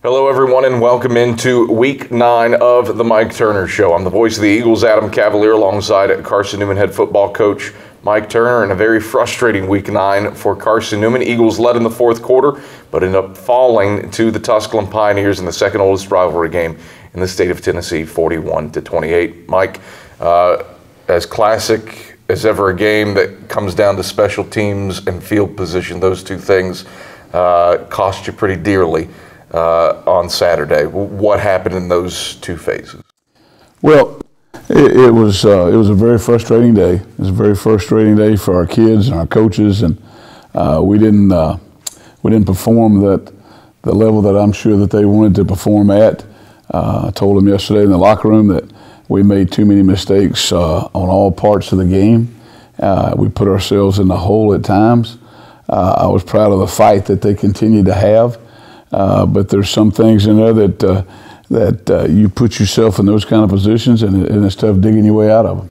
Hello, everyone, and welcome into Week 9 of the Mike Turner Show. I'm the voice of the Eagles, Adam Cavalier, alongside Carson-Newman head football coach Mike Turner, and a very frustrating Week 9 for Carson-Newman. Eagles led in the fourth quarter, but ended up falling to the Tusculum Pioneers in the second oldest rivalry game in the state of Tennessee, 41-28. Mike, as classic as ever a game that comes down to special teams and field position, those two things cost you pretty dearly on Saturday. What happened in those two phases? Well, it was a very frustrating day. It was a very frustrating day for our kids and our coaches, and we didn't perform at the level that I'm sure that they wanted to perform at. I told them yesterday in the locker room that we made too many mistakes on all parts of the game. We put ourselves in the hole at times. I was proud of the fight that they continued to have. But there's some things in there that you put yourself in those kind of positions, and it's tough digging your way out of them.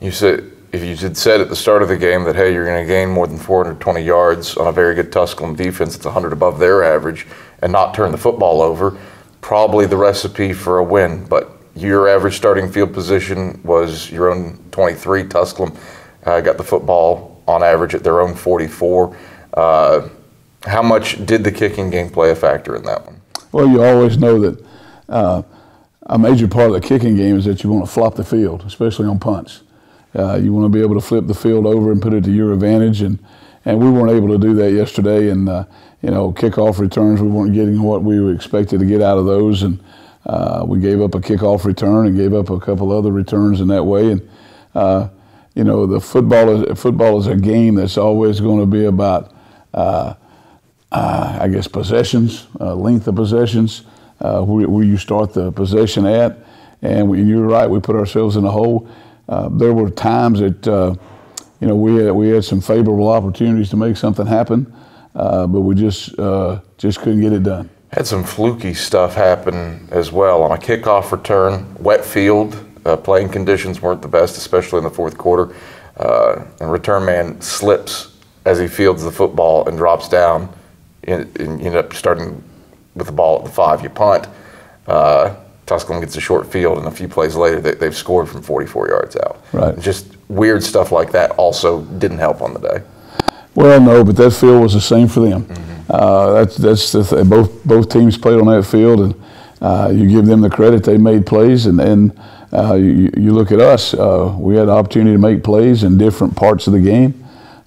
You said, if you had said at the start of the game that, hey, you're going to gain more than 420 yards on a very good Tusculum defense that's 100 above their average and not turn the football over, probably the recipe for a win. But your average starting field position was your own 23. Tusculum got the football on average at their own 44. How much did the kicking game play a factor in that one? Well, you always know that a major part of the kicking game is that you want to flop the field, especially on punts. You want to be able to flip the field over and put it to your advantage, and we weren't able to do that yesterday. And kickoff returns, we weren't getting what we expected to get out of those, and we gave up a kickoff return and gave up a couple other returns in that way. And the football is a game that's always going to be about possessions, length of possessions, where you start the possession at. And you're right, we put ourselves in a hole. There were times that, we had some favorable opportunities to make something happen, but we just couldn't get it done. Had some fluky stuff happen as well. On a kickoff return, wet field, playing conditions weren't the best, especially in the fourth quarter. And return man slips as he fields the football and drops down. And you end up starting with the ball at the 5. You punt. Tusculum gets a short field, and a few plays later, they've scored from 44 yards out. Right. Just weird stuff like that also didn't help on the day. Well, no, but that field was the same for them. Mm-hmm. That's the thing. Both teams played on that field, and you give them the credit. They made plays, and you look at us. We had the opportunity to make plays in different parts of the game.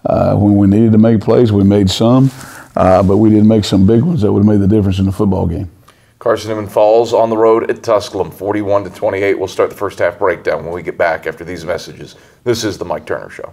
When we needed to make plays, we made some. But we didn't make some big ones that would have made the difference in the football game. Carson-Newman falls on the road at Tusculum, 41-28. We'll start the first half breakdown when we get back after these messages. This is the Mike Turner Show.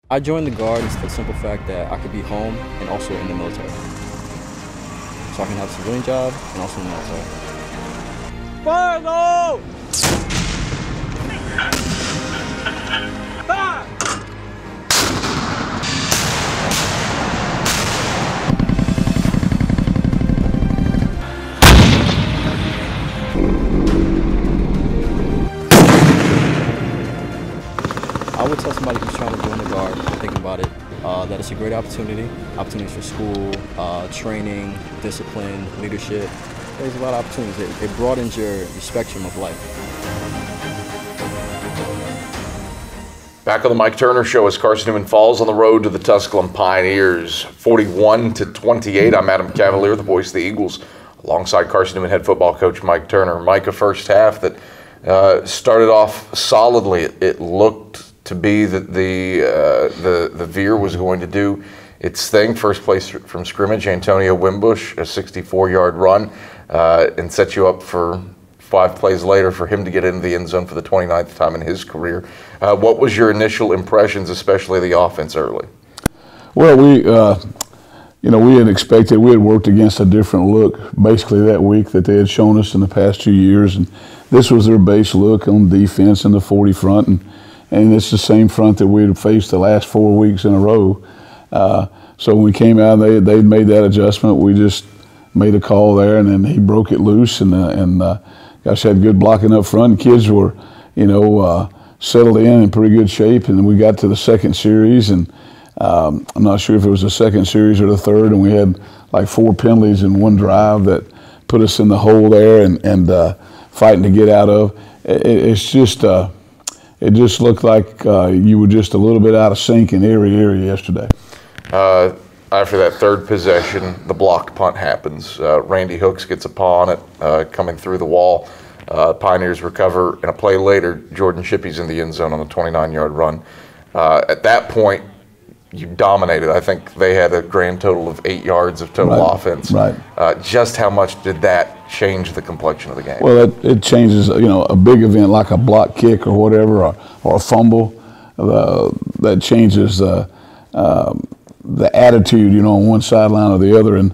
I joined the Guard for the simple fact that I could be home and also in the military. So I can have a civilian job and also in the military. Fire low! Fire! I would tell somebody who's trying to join the Guard, thinking about it, that it's a great opportunity. Opportunities for school, training, discipline, leadership. There's a lot of opportunities. It broadens your spectrum of life. Back on the Mike Turner Show as Carson-Newman falls on the road to the Tusculum Pioneers, 41-28. I'm Adam Cavalier, the voice of the Eagles, alongside Carson-Newman head football coach Mike Turner. Mike, a first half that started off solidly. It looked to be that the Veer was going to do its thing. First place from scrimmage, Antonio Wimbush, a 64-yard run, and set you up for 5 plays later for him to get into the end zone for the 29th time in his career. What was your initial impressions, especially the offense early? Well, we had expected, we had worked against a different look basically that week that they had shown us in the past 2 years, and this was their base look on defense in the 40 front, and it's the same front that we had faced the last 4 weeks in a row. So when we came out, they'd made that adjustment. We just made a call there, and then he broke it loose, and gosh, had good blocking up front. Kids were, settled in pretty good shape, and then we got to the second series, and I'm not sure if it was the second series or the third, and we had like 4 penalties in one drive that put us in the hole there and fighting to get out of. It just looked like you were just a little bit out of sync in every area yesterday. After that third possession, the blocked punt happens. Randy Hooks gets a paw on it coming through the wall. Pioneers recover, and a play later, Jordan Shippey's in the end zone on a 29-yard run. At that point, you dominated. I think they had a grand total of 8 yards of total offense. Right. Just how much did that change the complexion of the game? Well, it changes, a big event like a block kick or whatever, or a fumble, that changes the attitude, on one sideline or the other. And,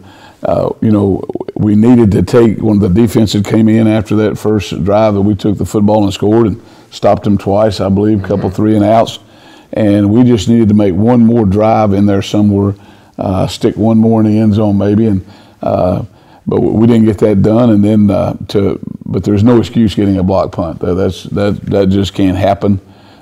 we needed to take, when the defense had came in after that first drive, that we took the football and scored and stopped them twice, I believe, a couple 3 and outs. And we just needed to make one more drive in there somewhere, stick one more in the end zone maybe. And but we didn't get that done. And then but there's no excuse getting a block punt. That just can't happen.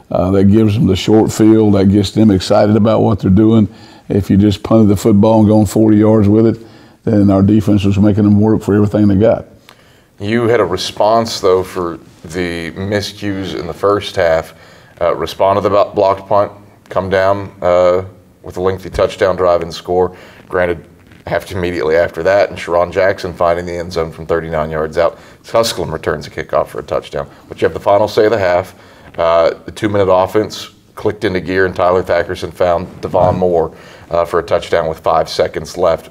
That gives them the short field. That gets them excited about what they're doing. If you just punted the football and going 40 yards with it, then our defense was making them work for everything they got. You had a response, though, for the miscues in the first half. Respond to the blocked punt, come down with a lengthy touchdown drive and score. Granted, immediately after that, and Sharon Jackson finding the end zone from 39 yards out. Tusculum returns a kickoff for a touchdown. But you have the final say of the half. The 2-minute offense clicked into gear, and Tyler Thackerson found Devon Moore for a touchdown with 5 seconds left.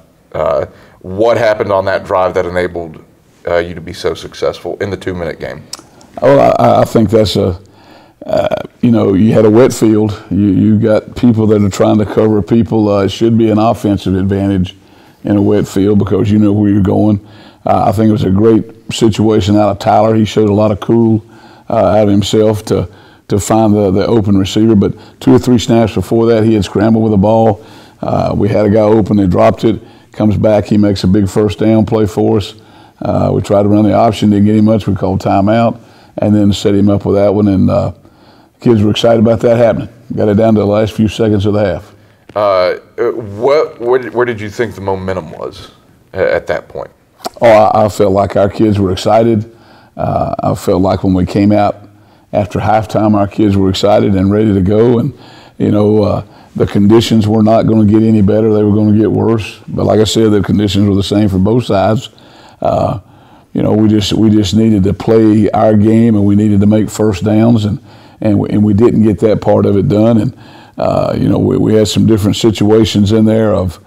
What happened on that drive that enabled you to be so successful in the 2-minute game? Well, I think that's you had a wet field. You got people that are trying to cover people. It should be an offensive advantage in a wet field because you know where you're going. I think it was a great situation out of Tyler. He showed a lot of cool out of himself to find the open receiver. But 2 or 3 snaps before that, he had scrambled with the ball. We had a guy open. They dropped it. Comes back. He makes a big first down play for us. We tried to run the option. Didn't get him much. We called timeout and then set him up with that one. And kids were excited about that happening. Got it down to the last few seconds of the half. Where did you think the momentum was at that point? Oh, I felt like our kids were excited. I felt like when we came out after halftime, our kids were excited and ready to go. And, the conditions were not going to get any better. They were going to get worse. But like I said, the conditions were the same for both sides. We just needed to play our game, and we needed to make first downs, and we didn't get that part of it done. And we had some different situations in there of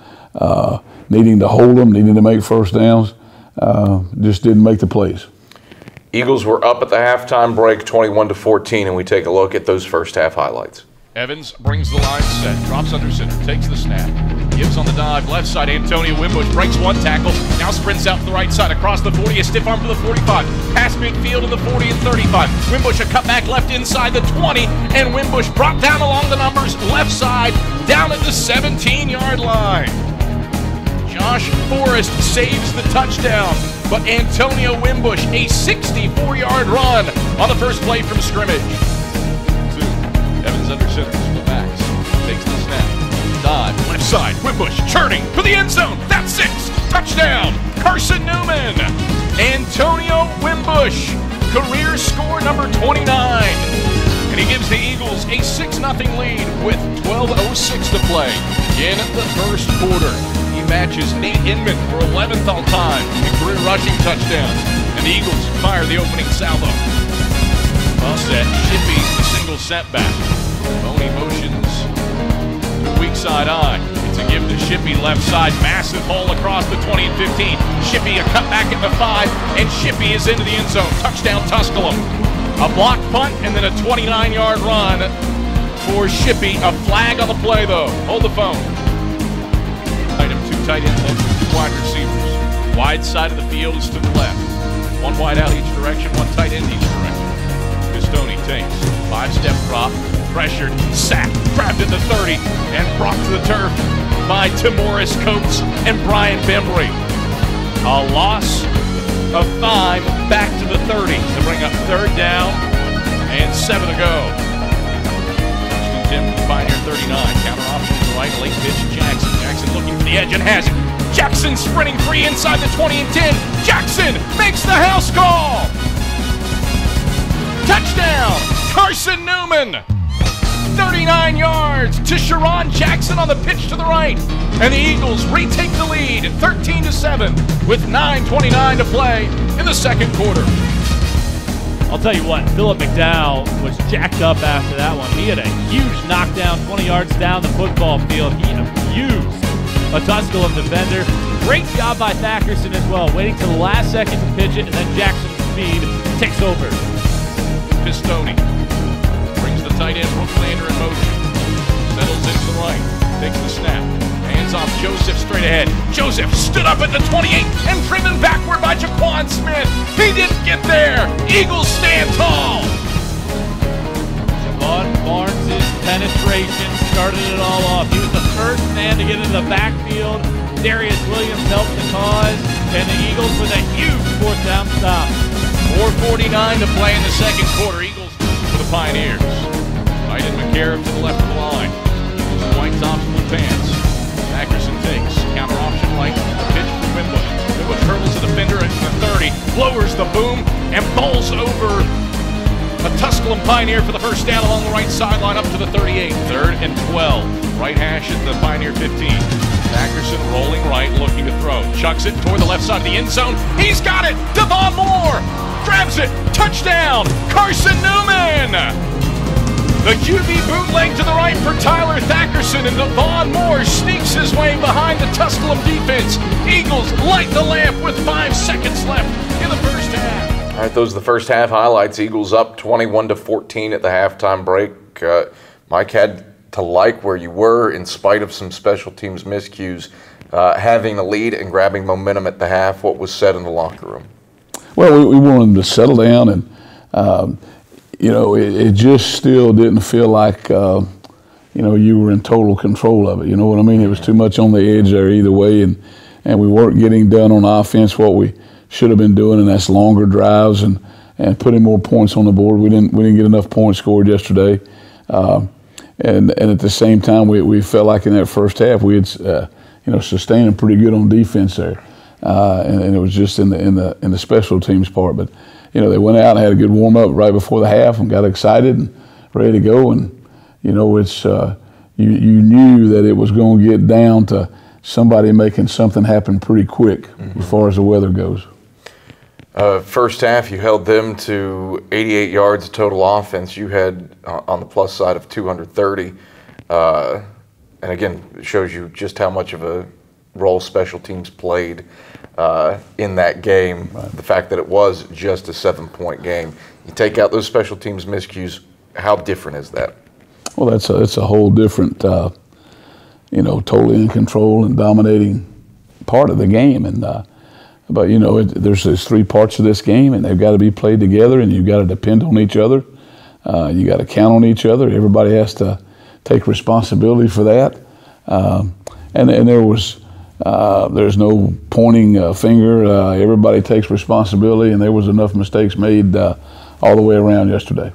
needing to hold them, needing to make first downs. Just didn't make the plays. Eagles were up at the halftime break, 21-14, and we take a look at those first half highlights. Evans brings the line set, drops under center, takes the snap, gives on the dive, left side, Antonio Wimbush breaks 1 tackle, now sprints out to the right side, across the 40, a stiff arm to the 45, past midfield to the 40 and 35, Wimbush a cutback left inside the 20, and Wimbush brought down along the numbers, left side, down at the 17-yard line. Josh Forrest saves the touchdown, but Antonio Wimbush, a 64-yard run on the first play from scrimmage. Evans under center, the backs, takes the snap, dive, left side, Wimbush churning for the end zone, that's 6, touchdown, Carson-Newman, Antonio Wimbush, career score number 29, and he gives the Eagles a 6-0 lead with 12:06 to play in the first quarter. He matches Nate Inman for 11th all time in career rushing touchdowns, and the Eagles fire the opening salvo. Well set, Shippey single setback. Boney motions to weak side eye. It's a give to Shippey left side. Massive hole across the 20 and 15. Shippey a cutback at the 5, and Shippey is into the end zone. Touchdown Tusculum. A block punt and then a 29-yard run for Shippey. A flag on the play though. Hold the phone. Item 2 tight end look with 2 wide receivers. Wide side of the field is to the left. 1 wide out each direction, 1 tight end each direction. Pistone takes 5-step drop, pressured, sacked, grabbed at the 30, and brought to the turf by Timoris Coates and Brian Bembry. A loss of 5 back to the 30 to bring up 3rd down and 7 to go. Tim from Pioneer 39, counter option to the right, late pitch Jackson. Jackson looking for the edge and has it. Jackson sprinting free inside the 20 and 10. Jackson makes the house call. Touchdown, Carson-Newman. 39 yards to Sharon Jackson on the pitch to the right. And the Eagles retake the lead at 13-7 with 9:29 to play in the 2nd quarter. I'll tell you what, Philip McDowell was jacked up after that one. He had a huge knockdown 20 yards down the football field. He abused a Tusculum defender. Great job by Thackerson as well, waiting to the last second to pitch it, and then Jackson's speed takes over. Pistone brings the tight end Brooklander in motion. Settles into the right, takes the snap. Hands off Joseph straight ahead. Joseph stood up at the 28 and driven backward by Jaquan Smith. He didn't get there. Eagles stand tall. Javon Barnes' penetration started it all off. He was the first man to get into the backfield. Darius Williams helped the cause, and the Eagles with a huge 4th down stop. 4:49 to play in the 2nd quarter. Eagles for the Pioneers. Tight end McCarrick to the left of the line. White tops blue pants. Thackerson takes. Counter option right. Pitch for Wimbush. Wimbush hurdles the defender at the 30. Lowers the boom and bowls over a Tusculum Pioneer for the 1st down along the right sideline up to the 38. 3rd and 12. Right hash at the Pioneer 15. Thackerson rolling right, looking to throw. Chucks it toward the left side of the end zone. He's got it. Devon Moore grabs it. Touchdown, Carson-Newman. The QB bootleg to the right for Tyler Thackerson, and Devon Moore sneaks his way behind the Tusculum defense. Eagles light the lamp with 5 seconds left in the 1st half. All right, those are the 1st half highlights. Eagles up 21-14 at the halftime break. Mike had to like where you were in spite of some special teams miscues, having a lead and grabbing momentum at the half. What was said in the locker room? Well, we wanted them to settle down, and it just still didn't feel like you were in total control of it. You know what I mean? It was too much on the edge there either way, and we weren't getting done on offense what we should have been doing, and that's longer drives and putting more points on the board. We didn't get enough points scored yesterday, and at the same time we felt like in that 1st half we had sustained pretty good on defense there, and it was just in the special teams part, but. They went out and had a good warm-up right before the half and got excited and ready to go. And, it's you knew that it was going to get down to somebody making something happen pretty quick as far as the weather goes. 1st half, you held them to 88 yards total offense. You had on the plus side of 230. And, again, it shows you just how much of a role special teams played in that game. Right. The fact that it was just a 7-point game. You take out those special teams miscues, how different is that? Well, it's a whole different, totally in control and dominating part of the game. And but there's 3 parts of this game, and they've got to be played together, and you've got to depend on each other. You got to count on each other. Everybody has to take responsibility for that. And there's no pointing finger. Everybody takes responsibility, and there was enough mistakes made all the way around yesterday.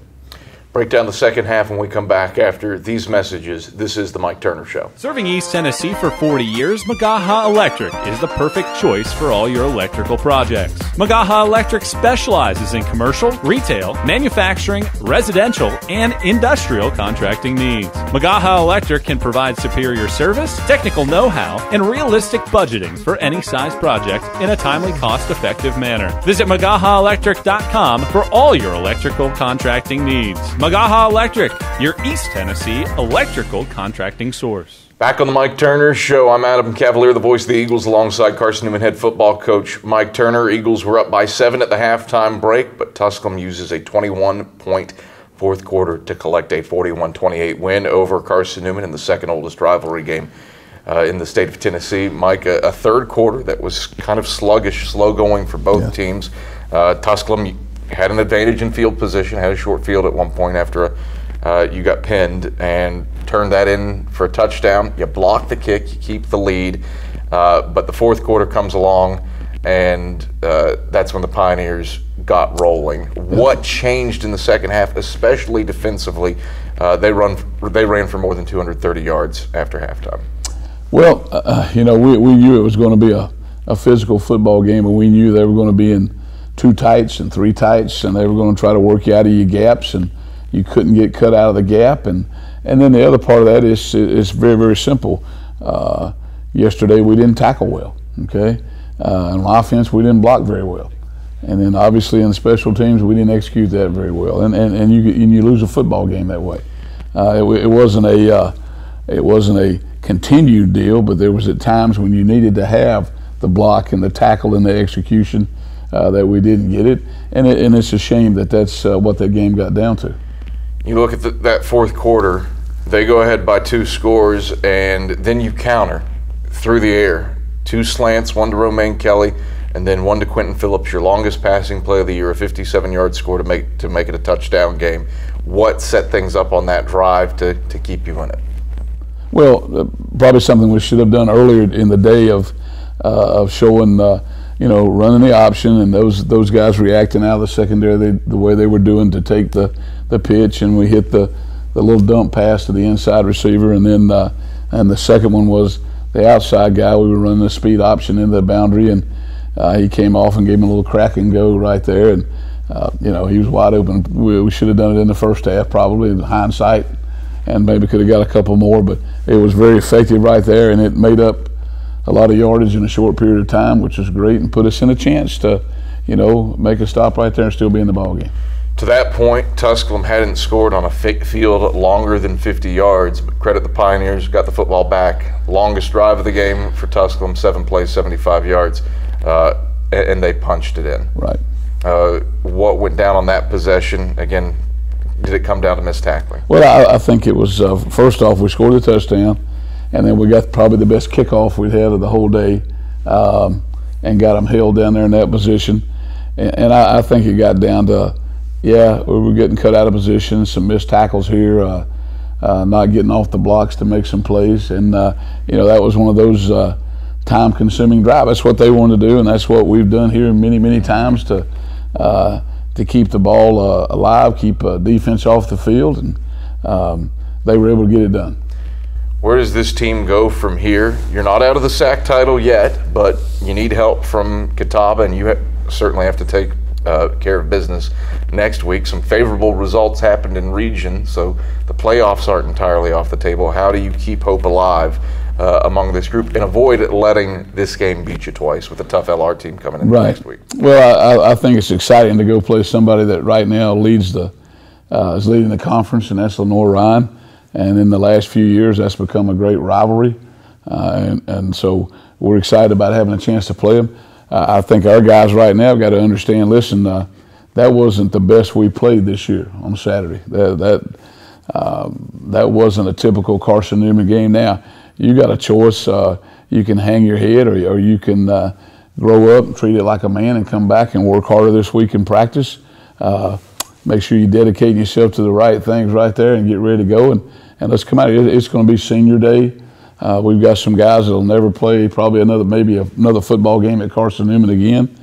Break down the 2nd half when we come back after these messages. This is the Mike Turner Show. Serving East Tennessee for 40 years, Magaha Electric is the perfect choice for all your electrical projects. Magaha Electric specializes in commercial, retail, manufacturing, residential, and industrial contracting needs. Magaha Electric can provide superior service, technical know-how, and realistic budgeting for any size project in a timely, cost-effective manner. Visit MagahaElectric.com for all your electrical contracting needs. Magaha Electric, your East Tennessee electrical contracting source. Back on the Mike Turner Show, I'm Adam Cavalier, the voice of the Eagles, alongside Carson-Newman head football coach Mike Turner. Eagles were up by 7 at the halftime break, but Tusculum uses a 21-point 4th quarter to collect a 41-28 win over Carson-Newman in the 2nd oldest rivalry game in the state of Tennessee. Mike, a third quarter that was kind of sluggish, slow going for both teams. Tusculum had an advantage in field position, had a short field at one point after you got pinned, and turned that in for a touchdown. You block the kick, you keep the lead, but the fourth quarter comes along, and that's when the Pioneers got rolling. What changed in the second half, especially defensively? They ran for more than 230 yards after halftime. Well, we knew it was going to be a physical football game, and we knew they were going to be in 2 tights and 3 tights, and they were going to try to work you out of your gaps, and you couldn't get cut out of the gap. And then the other part of that is very, very simple. Yesterday we didn't tackle well, okay? On offense we didn't block very well. And then obviously in the special teams we didn't execute that very well. And you lose a football game that way. It wasn't a continued deal, but there was at times when you needed to have the block and the tackle and the execution that we didn't get it. And it's a shame that that's what that game got down to. You look at that fourth quarter, they go ahead by 2 scores, and then you counter through the air. 2 slants, 1 to Romaine Kelly, and then 1 to Quentin Phillips, your longest passing play of the year, a 57-yard score to make it a touchdown game. What set things up on that drive to keep you in it? Well, probably something we should have done earlier in the day of showing, running the option, and those guys reacting out of the secondary the way they were doing to take the pitch, and we hit the little dump pass to the inside receiver, and then and the second one was the outside guy. We were running the speed option into the boundary, and he came off and gave him a little crack and go right there, and he was wide open. We should have done it in the first half, probably in hindsight, and maybe could have got a couple more, but it was very effective right there, and it made up a lot of yardage in a short period of time, which was great, and put us in a chance to, make a stop right there and still be in the ball game. To that point, Tusculum hadn't scored on a field longer than 50 yards, but credit the Pioneers, got the football back. Longest drive of the game for Tusculum, 7 plays, 75 yards, and they punched it in. Right. What went down on that possession? Again, did it come down to missed tackling? Well, I think it was, first off, we scored a touchdown, and then we got probably the best kickoff we'd had of the whole day, and got them held down there in that position. And I think it got down to, we were getting cut out of position, some missed tackles here, not getting off the blocks to make some plays. And, that was one of those time-consuming drives. That's what they wanted to do, and that's what we've done here many, many times to keep the ball alive, keep defense off the field, and they were able to get it done. Where does this team go from here? You're not out of the SAC title yet, but you need help from Catawba, and you certainly have to take care of business next week. Some favorable results happened in region, so the playoffs aren't entirely off the table. How do you keep hope alive among this group and avoid letting this game beat you twice with a tough LR team coming in next week? Well, I think it's exciting to go play somebody that right now is leading the conference, and that's Lenore Ryan. And in the last few years, that's become a great rivalry, and so we're excited about having a chance to play them. I think our guys right now have got to understand, listen, that wasn't the best we played this year on Saturday. That wasn't a typical Carson-Newman game. Now, you got a choice. You can hang your head, or you can grow up and treat it like a man and come back and work harder this week in practice. Make sure you dedicate yourself to the right things right there and get ready to go. And let's come out. It's going to be senior day. We've got some guys that'll never play probably maybe another football game at Carson-Newman again,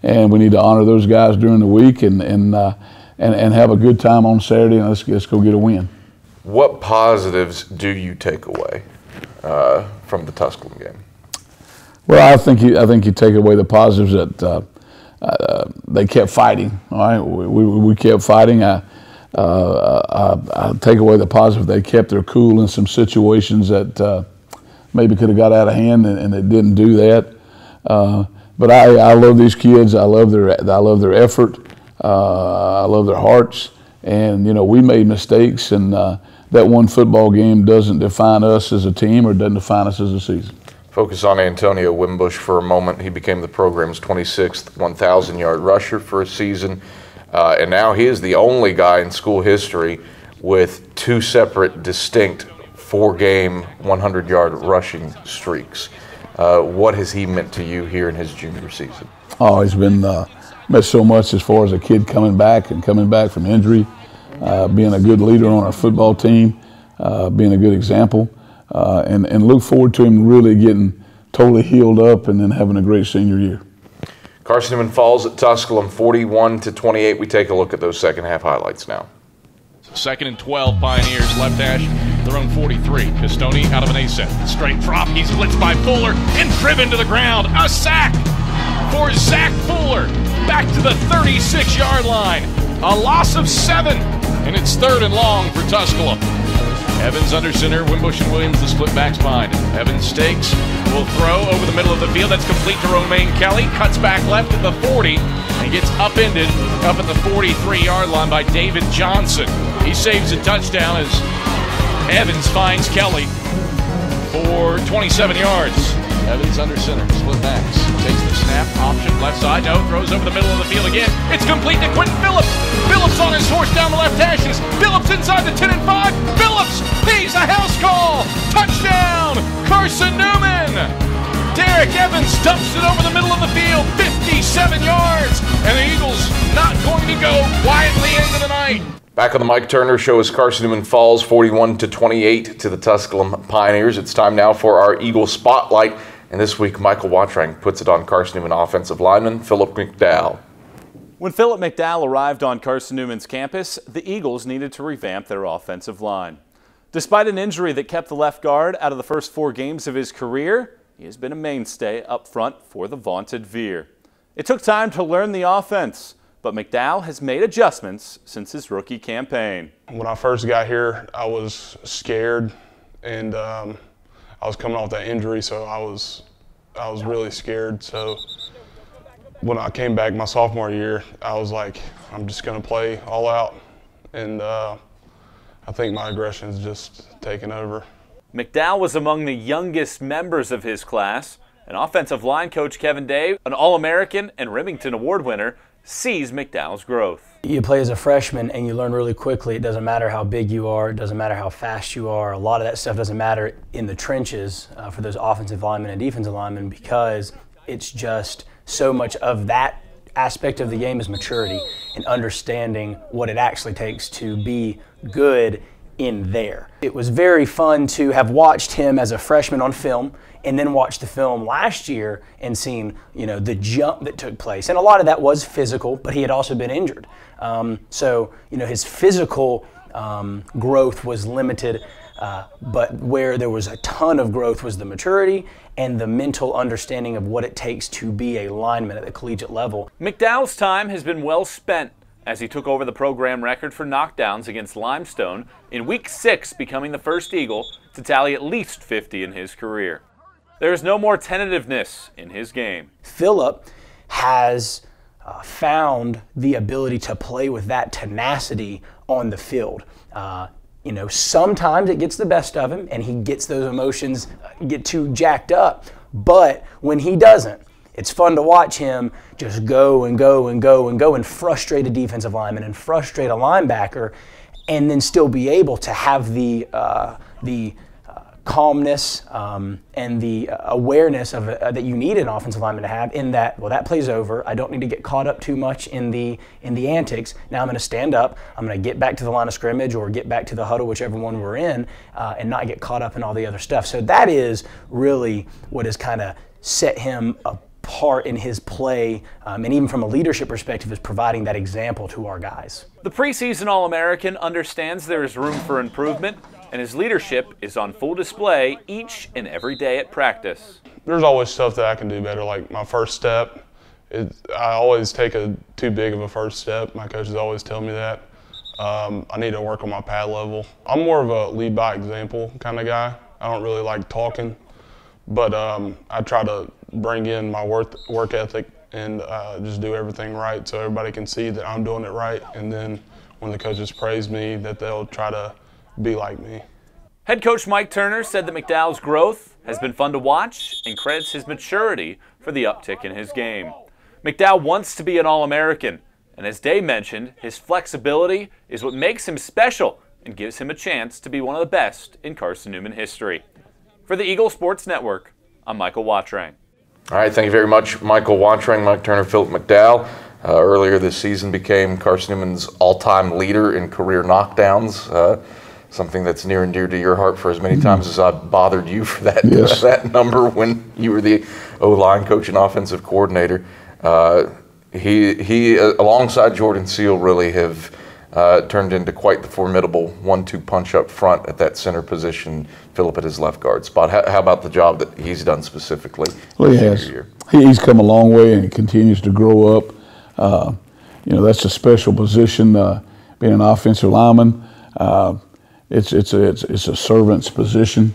and we need to honor those guys during the week and have a good time on Saturday, and let's go get a win. What positives do you take away from the Tusculum game? Well, I think you take away the positives that they kept fighting. All right, we kept fighting. I take away the positive. They kept their cool in some situations that maybe could have got out of hand, and they didn't do that. But I love these kids. I love their effort. I love their hearts. And we made mistakes, and that one football game doesn't define us as a team, or doesn't define us as a season. Focus on Antonio Wimbush for a moment. He became the program's 26th 1,000-yard rusher for a season, and now he is the only guy in school history with 2 separate distinct 4-game 100-yard rushing streaks. What has he meant to you here in his junior season? Oh, he's been meant so much as far as a kid coming back from injury, being a good leader on our football team, being a good example, and look forward to him really getting totally healed up and then having a great senior year. Carson-Newman falls at Tusculum 41-28. We take a look at those second half highlights now. 2nd and 12, Pioneers, left hash, their own 43. Pistone out of an A-set. Straight drop, he's blitzed by Fuller and driven to the ground. A sack for Zach Fuller. Back to the 36-yard line. A loss of 7, and it's 3rd and long for Tusculum. Evans under center, Wimbush and Williams, the split backs behind him. Evans stakes, will throw over the middle of the field. That's complete to Romaine Kelly. Cuts back left at the 40 and gets upended up at the 43-yard line by David Johnson. He saves a touchdown as Evans finds Kelly for 27 yards. Evans under center, split backs, takes the snap, option left side, no, throws over the middle of the field again. It's complete to Quentin Phillips. Phillips on his horse down the left hashes. Phillips inside the 10 and 5. Phillips, he's a house call. Touchdown, Carson-Newman. Derek Evans dumps it over the middle of the field, 57 yards, and the Eagles not going to go quietly into the night. Back on the Mike Turner Show as Carson-Newman falls 41-28 to the Tusculum Pioneers. It's time now for our Eagle Spotlight. And this week, Michael Watrang puts it on Carson-Newman offensive lineman Philip McDowell. When Philip McDowell arrived on Carson-Newman's campus, the Eagles needed to revamp their offensive line. Despite an injury that kept the left guard out of the first 4 games of his career, he has been a mainstay up front for the vaunted Veer. It took time to learn the offense, but McDowell has made adjustments since his rookie campaign. When I first got here, I was scared, and I was coming off that injury, so I was really scared. So when I came back my sophomore year, I was like, I'm just going to play all out, and I think my aggression's just taken over. McDowell was among the youngest members of his class, and offensive line coach Kevin Day, an All-American and Remington Award winner, sees McDowell's growth. You play as a freshman and you learn really quickly. It doesn't matter how big you are. It doesn't matter how fast you are. A lot of that stuff doesn't matter in the trenches for those offensive linemen and defensive linemen, because it's just so much of that aspect of the game is maturity and understanding what it actually takes to be good in there. It was very fun to have watched him as a freshman on film and then watched the film last year and seen, the jump that took place. And a lot of that was physical, but he had also been injured. So, his physical growth was limited, but where there was a ton of growth was the maturity and the mental understanding of what it takes to be a lineman at the collegiate level. McDowell's time has been well spent as he took over the program record for knockdowns against Limestone in Week 6, becoming the first Eagle to tally at least 50 in his career. There is no more tentativeness in his game. Philip has found the ability to play with that tenacity on the field. Sometimes it gets the best of him and he gets those emotions get too jacked up, but when he doesn't, it's fun to watch him just go and go and go and go and frustrate a defensive lineman and frustrate a linebacker, and then still be able to have the calmness and the awareness of that you need an offensive lineman to have, in that, well, that play's over. I don't need to get caught up too much in the antics. Now I'm going to stand up. I'm going to get back to the line of scrimmage or get back to the huddle, whichever one we're in, and not get caught up in all the other stuff. So that is really what has kind of set him apart in his play, and even from a leadership perspective, is providing that example to our guys. The preseason All-American understands there is room for improvement, and his leadership is on full display each and every day at practice. There's always stuff that I can do better, like my first step. I always take too big of a first step. My coaches always tell me that. I need to work on my pad level. I'm more of a lead by example kind of guy. I don't really like talking, but I try to bring in my work ethic and just do everything right so everybody can see that I'm doing it right, and then when the coaches praise me, that they'll try to be like me. Head coach Mike Turner said that McDowell's growth has been fun to watch and credits his maturity for the uptick in his game. McDowell wants to be an All-American, and as Day mentioned, his flexibility is what makes him special and gives him a chance to be one of the best in Carson-Newman history. For the Eagle Sports Network, I'm Michael Watrang. All right, thank you very much, Michael Watrang. Mike Turner, Philip McDowell. Earlier this season became Carson-Newman's all-time leader in career knockdowns, something that's near and dear to your heart for as many times as I've bothered you for that, that number when you were the O-line coach and offensive coordinator. He alongside Jordan Seal, really have turned into quite the formidable 1-2 punch up front at that center position. Philip at his left guard spot. How about the job that he's done specifically? Well, he has. He's come a long way and he continues to grow up. That's a special position, being an offensive lineman. It's a servant's position,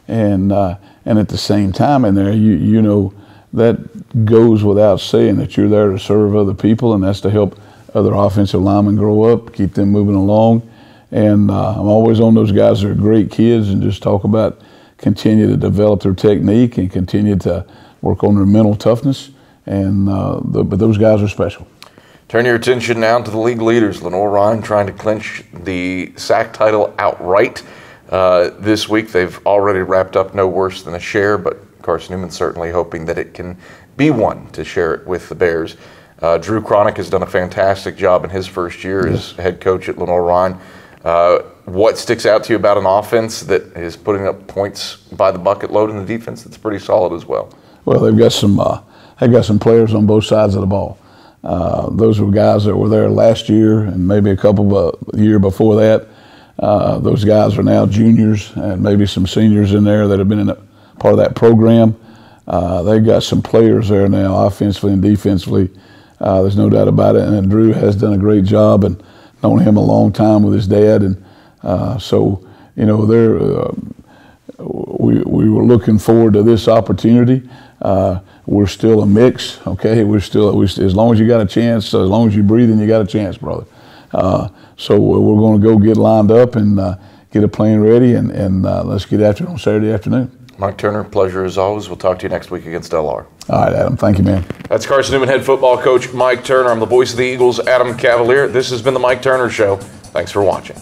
and at the same time in there, you know that goes without saying that you're there to serve other people, and that's to help other offensive linemen grow up, keep them moving along. And I'm always on those guys that are great kids and just talk about continue to develop their technique and continue to work on their mental toughness. And but those guys are special. Turn your attention now to the league leaders. Lenore Ryan trying to clinch the sack title outright this week. They've already wrapped up no worse than a share, but Carson-Newman certainly hoping that it can be one to share it with the Bears. Drew Cronick has done a fantastic job in his first year as head coach at Lenore Ryan. What sticks out to you about an offense that is putting up points by the bucket load and the defense that's pretty solid as well? Well, they've got some players on both sides of the ball. Those were guys that were there last year and maybe a couple of year before that. Those guys are now juniors and maybe some seniors in there that have been in part of that program. They've got some players there now, offensively and defensively. There's no doubt about it. And Drew has done a great job and known him a long time with his dad. And we were looking forward to this opportunity. We're still a mix, okay? As long as you got a chance, as long as you're breathing, you got a chance, brother. So we're going to go get lined up and get a plan ready, and let's get after it on Saturday afternoon. Mike Turner, pleasure as always. We'll talk to you next week against LR. All right, Adam. Thank you, man. That's Carson-Newman head football coach Mike Turner. I'm the voice of the Eagles, Adam Cavalier. This has been the Mike Turner Show. Thanks for watching.